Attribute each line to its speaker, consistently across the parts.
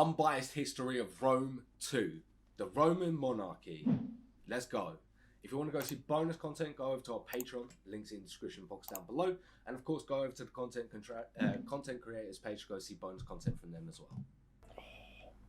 Speaker 1: Unbiased History of Rome 2, the Roman Monarchy. Let's go. If you want to go see bonus content, go over to our Patreon, links in the description box down below. And of course, go over to the content creators page to go see bonus content from them as well.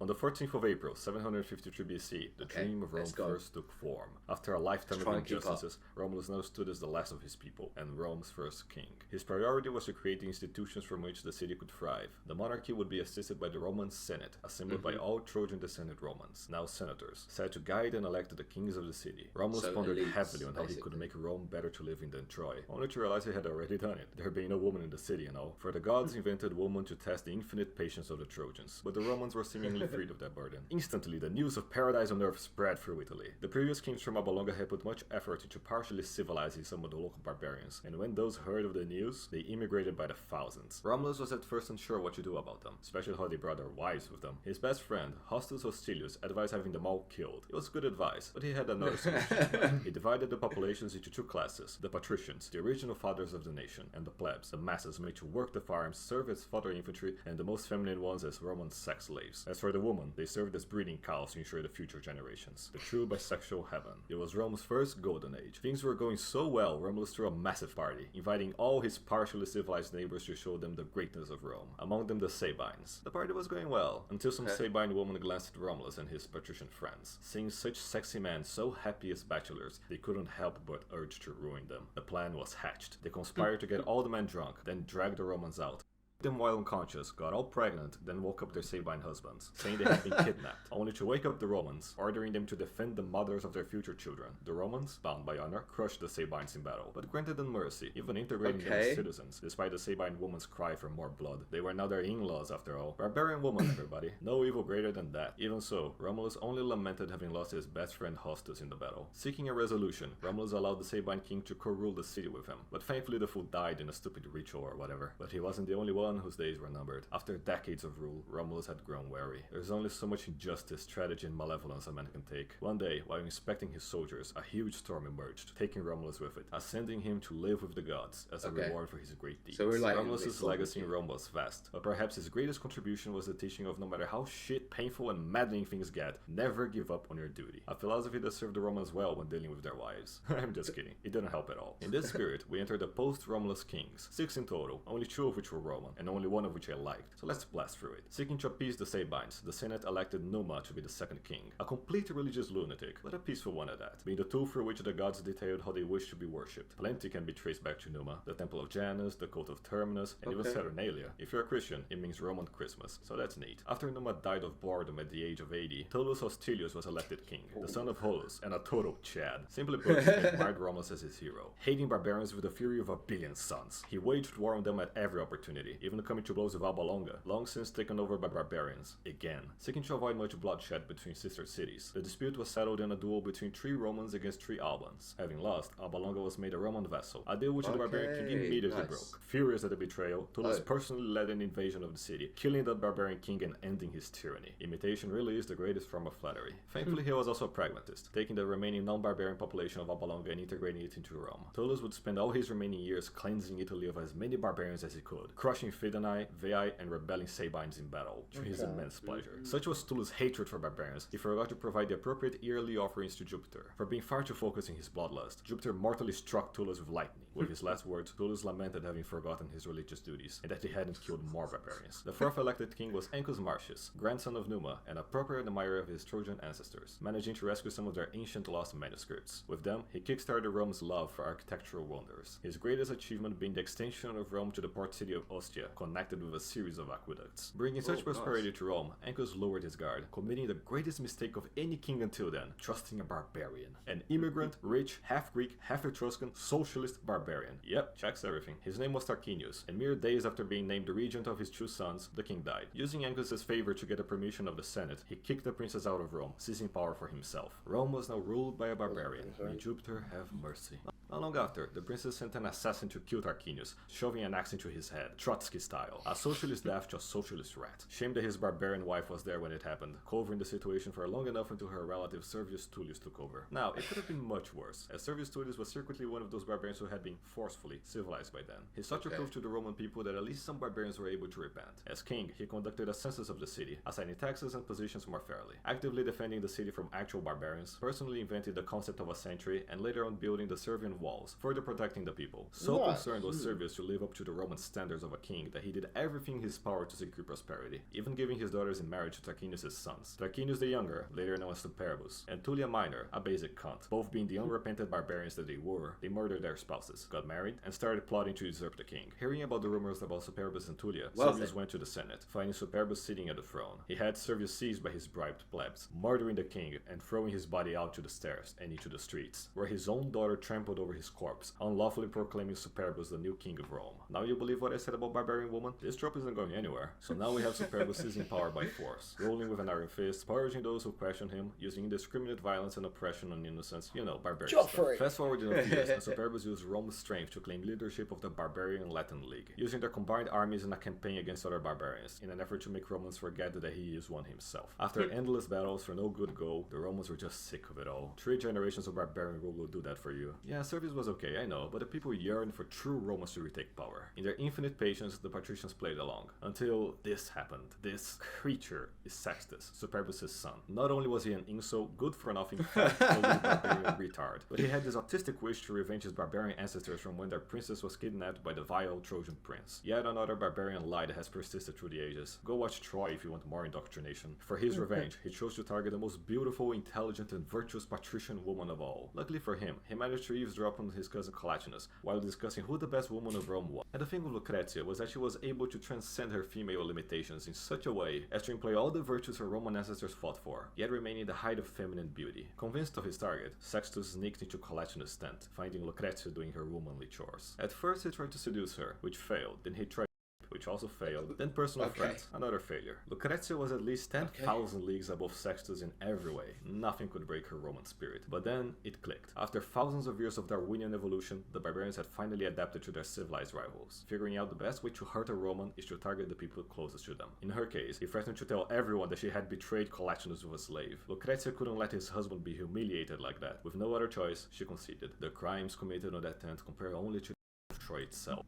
Speaker 2: On the 14th of April, 753 BC, the dream of Rome first took form. After a lifetime of injustices, Romulus now stood as the last of his people and Rome's first king. His priority was to create the institutions from which the city could thrive. The monarchy would be assisted by the Roman Senate, assembled by all Trojan-descended Romans, now senators, set to guide and elect the kings of the city. Romulus pondered heavily on how he could make Rome better to live in than Troy, only to realize he had already done it, there being no woman in the city, you know. For the gods invented woman to test the infinite patience of the Trojans, but the Romans were seemingly freed of that burden. Instantly, the news of paradise on earth spread through Italy. The previous kings from Alba had put much effort into partially civilizing some of the local barbarians, and when those heard of the news, they immigrated by the thousands. Romulus was at first unsure what to do about them, especially how they brought their wives with them. His best friend, Hostus Hostilius, advised having them all killed. It was good advice, but he had another solution. He divided the populations into two classes: the patricians, the original fathers of the nation, and the plebs, the masses made to work the farms, serve as fodder infantry, and the most feminine ones as Roman sex slaves. As for the woman, they served as breeding cows to ensure the future generations. The true bisexual heaven. It was Rome's first golden age. Things were going so well, Romulus threw a massive party, inviting all his partially civilized neighbors to show them the greatness of Rome, among them the Sabines. The party was going well, until some Sabine woman glanced at Romulus and his patrician friends. Seeing such sexy men so happy as bachelors, they couldn't help but urge to ruin them. The plan was hatched. They conspired to get all the men drunk, then drag the Romans out. Them while unconscious, got all pregnant, then woke up their Sabine husbands, saying they had been kidnapped, only to wake up the Romans, ordering them to defend the mothers of their future children. The Romans, bound by honor, crushed the Sabines in battle, but granted them mercy, even integrating them as citizens, despite the Sabine woman's cry for more blood. They were now their in-laws after all. Barbarian woman, everybody. No evil greater than that. Even so, Romulus only lamented having lost his best friend Hostus in the battle. Seeking a resolution, Romulus allowed the Sabine king to co-rule the city with him, but thankfully the fool died in a stupid ritual or whatever. But he wasn't the only one whose days were numbered. After decades of rule, Romulus had grown wary. There's only so much injustice, strategy, and malevolence a man can take. One day, while inspecting his soldiers, a huge storm emerged, taking Romulus with it, ascending him to live with the gods as a reward for his great deeds. So Romulus' legacy in Rome was vast, but perhaps his greatest contribution was the teaching of no matter how shit, painful, and maddening things get, never give up on your duty. A philosophy that served the Romans well when dealing with their wives. I'm just kidding. It didn't help at all. In this spirit, we enter the post-Romulus kings, 6 in total, only 2 of which were Roman, and only one of which I liked, so let's blast through it. Seeking to appease the Sabines, the Senate elected Numa to be the second king, a complete religious lunatic, but a peaceful one at that, being the tool through which the gods detailed how they wish to be worshipped. Plenty can be traced back to Numa, the Temple of Janus, the cult of Terminus, and even Saturnalia. If you're a Christian, it means Roman Christmas, so that's neat. After Numa died of boredom at the age of 80, Tullus Hostilius was elected king, the son of Holus, and a total Chad. Simply put, he admired Romulus as his hero. Hating barbarians with the fury of a billion suns, he waged war on them at every opportunity, even coming to blows with Alba Longa, long since taken over by barbarians, again. Seeking to avoid much bloodshed between sister cities, the dispute was settled in a duel between 3 Romans against 3 Albans. Having lost, Alba Longa was made a Roman vassal, a deal which the barbarian king immediately broke. Furious at the betrayal, Tullus personally led an invasion of the city, killing that barbarian king and ending his tyranny. Imitation really is the greatest form of flattery. Thankfully, he was also a pragmatist, taking the remaining non-barbarian population of Alba Longa and integrating it into Rome. Tullus would spend all his remaining years cleansing Italy of as many barbarians as he could, crushing Fidenae, Veii, and rebelling Sabines in battle, to his immense pleasure. Such was Tullus' hatred for barbarians, he forgot to provide the appropriate yearly offerings to Jupiter. For being far too focused in his bloodlust, Jupiter mortally struck Tullus with lightning. With his last words, Tullus lamented having forgotten his religious duties, and that he hadn't killed more barbarians. The 4th elected king was Ancus Marcius, grandson of Numa, and a proper admirer of his Trojan ancestors, managing to rescue some of their ancient lost manuscripts. With them, he kickstarted Rome's love for architectural wonders, his greatest achievement being the extension of Rome to the port city of Ostia, connected with a series of aqueducts. Bringing such prosperity to Rome, Ancus lowered his guard, committing the greatest mistake of any king until then, trusting a barbarian. An immigrant, rich, half-Greek, half-Etruscan, socialist barbarian. Yep, checks everything. His name was Tarquinius, and mere days after being named the regent of his 2 sons, the king died. Using Ancus's favor to get the permission of the Senate, he kicked the princess out of Rome, seizing power for himself. Rome was now ruled by a barbarian. May Jupiter have mercy. Not long after, the princess sent an assassin to kill Tarquinius, shoving an axe into his head. Trotsky style. A socialist death to a socialist rat. Shame that his barbarian wife was there when it happened, covering the situation for long enough until her relative Servius Tullius took over. Now, it could have been much worse, as Servius Tullius was secretly one of those barbarians who had been forcefully civilized by then. His such proved to the Roman people that at least some barbarians were able to repent. As king, he conducted a census of the city, assigning taxes and positions more fairly, actively defending the city from actual barbarians, personally invented the concept of a sentry, and later on building the Servian walls, further protecting the people. So concerned was Servius to live up to the Roman standards of a king that he did everything in his power to secure prosperity, even giving his daughters in marriage to Tarquinius' sons. Tarquinius the Younger, later known as Superbus, and Tullia Minor, a basic cunt. Both being the unrepentant barbarians that they were, they murdered their spouses, got married, and started plotting to usurp the king. Hearing about the rumors about Superbus and Tullia, Servius went to the Senate, finding Superbus sitting at the throne. He had Servius seized by his bribed plebs, murdering the king and throwing his body out to the stairs and into the streets, where his own daughter trampled over his corpse, unlawfully proclaiming Superbus the new king of Rome. Now you believe what I said about barbarian woman? This trope isn't going anywhere. So now we have Superbus seizing power by force, ruling with an iron fist, purging those who question him, using indiscriminate violence and oppression on innocents, you know, barbarian stuff. Fast forward enough years, and Superbus used Rome's strength to claim leadership of the Barbarian Latin League, using their combined armies in a campaign against other barbarians, in an effort to make Romans forget that he is one himself. After endless battles for no good goal, the Romans were just sick of it all. 3 generations of barbarian rule will do that for you. Yeah, Servius was okay, I know, but the people yearned for true Romans to retake power. In their infinite patience, the patricians played along, until this happened. This creature is Sextus, Superbus' son. Not only was he an insult, good for nothing, fat, barbarian retard, but he had this autistic wish to revenge his barbarian ancestors from when their princess was kidnapped by the vile Trojan prince. Yet another barbarian lie that has persisted through the ages. Go watch Troy if you want more indoctrination. For his revenge, he chose to target the most beautiful, intelligent, and virtuous patrician woman of all. Luckily for him, he managed to eavesdrop on his cousin Collatinus while discussing who the best woman of Rome was. And the thing with Lucretia was that she was able to transcend her female limitations in such a way as to employ all the virtues her Roman ancestors fought for, yet remaining the height of feminine beauty. Convinced of his target, Sextus sneaked into Collatinus' tent, finding Lucretia doing her womanly chores. At first he tried to seduce her, which failed. Then he tried, which also failed. Then personal threats, another failure. Lucretia was at least 10,000 leagues above Sextus in every way. Nothing could break her Roman spirit. But then it clicked. After thousands of years of Darwinian evolution, the barbarians had finally adapted to their civilized rivals, figuring out the best way to hurt a Roman is to target the people closest to them. In her case, he threatened to tell everyone that she had betrayed Collatinus with a slave. Lucretia couldn't let his husband be humiliated like that. With no other choice, she conceded. The crimes committed on that tent compare only to Troy itself.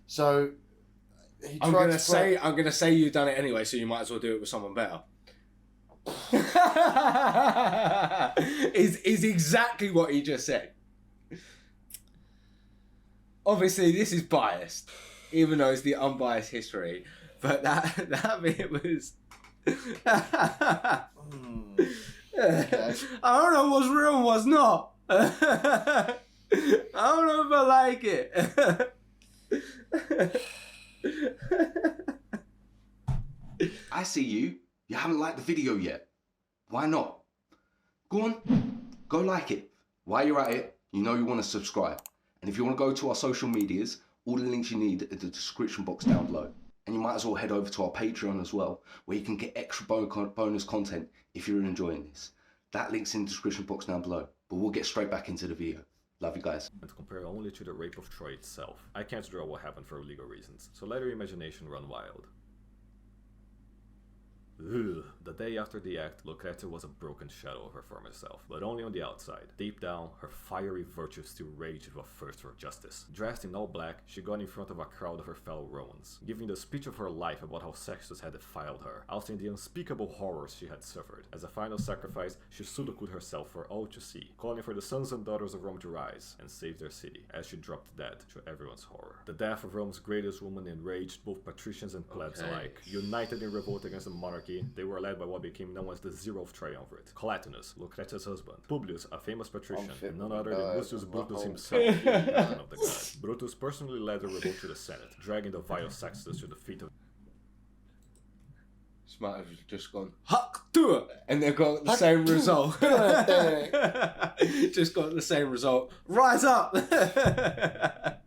Speaker 3: So
Speaker 1: I'm gonna say you've done it anyway, so you might as well do it with someone better. is exactly what he just said. Obviously, this is biased, even though it's the unbiased history. But that bit was. I don't know what's real and what's not. I don't know if I like it.
Speaker 4: I see you. You haven't liked the video yet. Why not? Go on, go like it. While you're at it, you know you want to subscribe. And if you want to go to our social medias, all the links you need are in the description box down below. And you might as well head over to our Patreon as well, where you can get extra bonus content if you're enjoying this. That link's in the description box down below. But we'll get straight back into the video. Love you guys.
Speaker 2: And compare only to the rape of Troy itself. I can't draw what happened for legal reasons, so let your imagination run wild. Ugh. The day after the act, Lucretia was a broken shadow of her former self, but only on the outside. Deep down, her fiery virtue still raged with a thirst for justice. Dressed in all black, she got in front of a crowd of her fellow Romans, giving the speech of her life about how Sextus had defiled her, ousting the unspeakable horrors she had suffered. As a final sacrifice, she sudoku'd herself for all to see, calling for the sons and daughters of Rome to rise and save their city, as she dropped dead to everyone's horror. The death of Rome's greatest woman enraged both patricians and plebs alike. United in revolt against the monarchy, they were led by what became known as the Zeroth Triumvirate: Collatinus, Lucretia's husband; Publius, a famous patrician, and none other than Lucius Brutus himself, the captain of the guard. Brutus personally led the revolt to the Senate, dragging the vile Sextus to the feet of...
Speaker 1: This might have just gone, Huck, do it! And they've got the same result. Just got the same result. Rise up!
Speaker 3: God,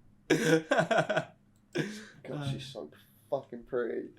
Speaker 3: she's so fucking pretty.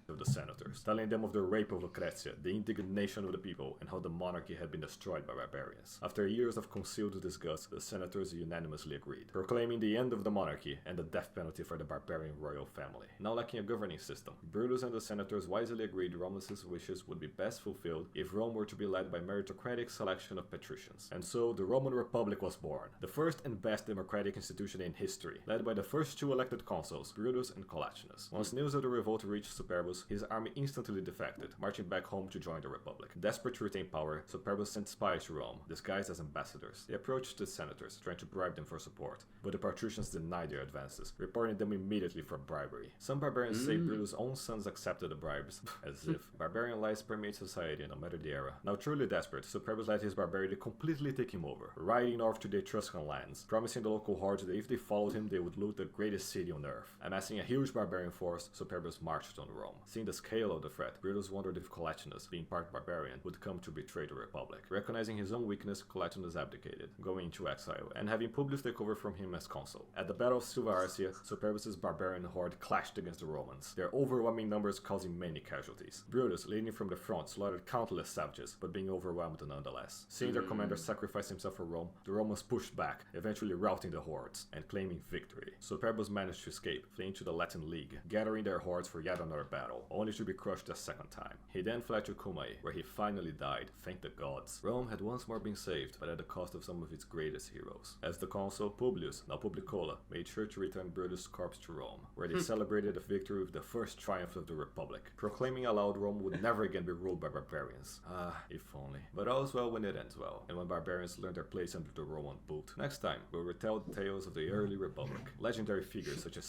Speaker 2: of the senators. telling them of the rape of Lucretia, the indignation of the people, and how the monarchy had been destroyed by barbarians. After years of concealed disgust, the senators unanimously agreed, proclaiming the end of the monarchy and the death penalty for the barbarian royal family. Now lacking a governing system, Brutus and the senators wisely agreed Romulus's wishes would be best fulfilled if Rome were to be led by meritocratic selection of patricians. And so the Roman Republic was born, the first and best democratic institution in history, led by the first two elected consuls, Brutus and Collatinus. Once news of the revolt reached Superbus, his army instantly defected, marching back home to join the Republic. Desperate to retain power, Superbus sent spies to Rome, disguised as ambassadors. They approached the senators, trying to bribe them for support, but the patricians denied their advances, reporting them immediately for bribery. Some barbarians say Brutus' own sons accepted the bribes, as if. Barbarian lies permeate society no matter the era. Now truly desperate, Superbus let his barbarity completely take him over, riding north to the Etruscan lands, promising the local hordes that if they followed him they would loot the greatest city on earth. Amassing a huge barbarian force, Superbus marched on Rome. Seeing the scale of the threat, Brutus wondered if Collatinus, being part barbarian, would come to betray the Republic. Recognizing his own weakness, Collatinus abdicated, going into exile, and having Publius take over from him as consul. At the Battle of Silva Arcia, Superbus' barbarian horde clashed against the Romans, their overwhelming numbers causing many casualties. Brutus, leading from the front, slaughtered countless savages, but being overwhelmed nonetheless. Seeing their commander sacrifice himself for Rome, the Romans pushed back, eventually routing the hordes and claiming victory. Superbus managed to escape, fleeing to the Latin League, gathering their hordes for yet another battle, only to be crushed a second time. He then fled to Cumae, where he finally died, thank the gods. Rome had once more been saved, but at the cost of some of its greatest heroes. As the consul, Publius, now Publicola, made sure to return Brutus' corpse to Rome, where they celebrated the victory with the first triumph of the Republic, proclaiming aloud Rome would never again be ruled by barbarians. Ah, if only. But all's well when it ends well, and when barbarians learn their place under the Roman boot. Next time, we'll retell the tales of the early Republic, legendary figures such as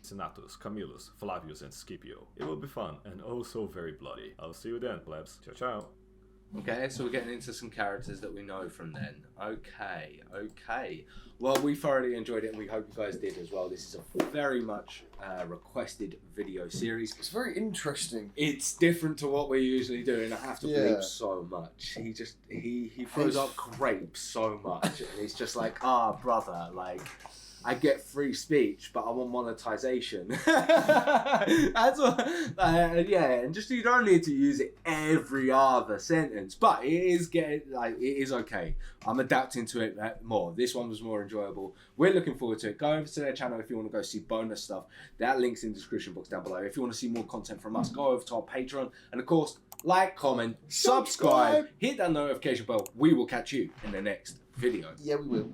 Speaker 2: Cincinnatus, Camillus, Flavius, and Scipio. It will be fun, and oh so very bloody. I'll see you then, plebs. Ciao ciao.
Speaker 1: Okay, so we're getting into some characters that we know from then. Okay. Well, we thoroughly enjoyed it, and we hope you guys did as well. This is a very much requested video series.
Speaker 3: It's very interesting.
Speaker 1: It's different to what we usually do, and I have to bleep so much. He throws up grapes so much, and he's just like, brother, like, I get free speech, but I want monetization. That's what, and just you don't need to use it every other sentence, but it is okay. I'm adapting to it more. This one was more enjoyable. We're looking forward to it. Go over to their channel if you want to go see bonus stuff. That link's in the description box down below. If you want to see more content from us, go over to our Patreon, and of course, like, comment, subscribe, hit that notification bell. We will catch you in the next video.
Speaker 3: Yeah, we will.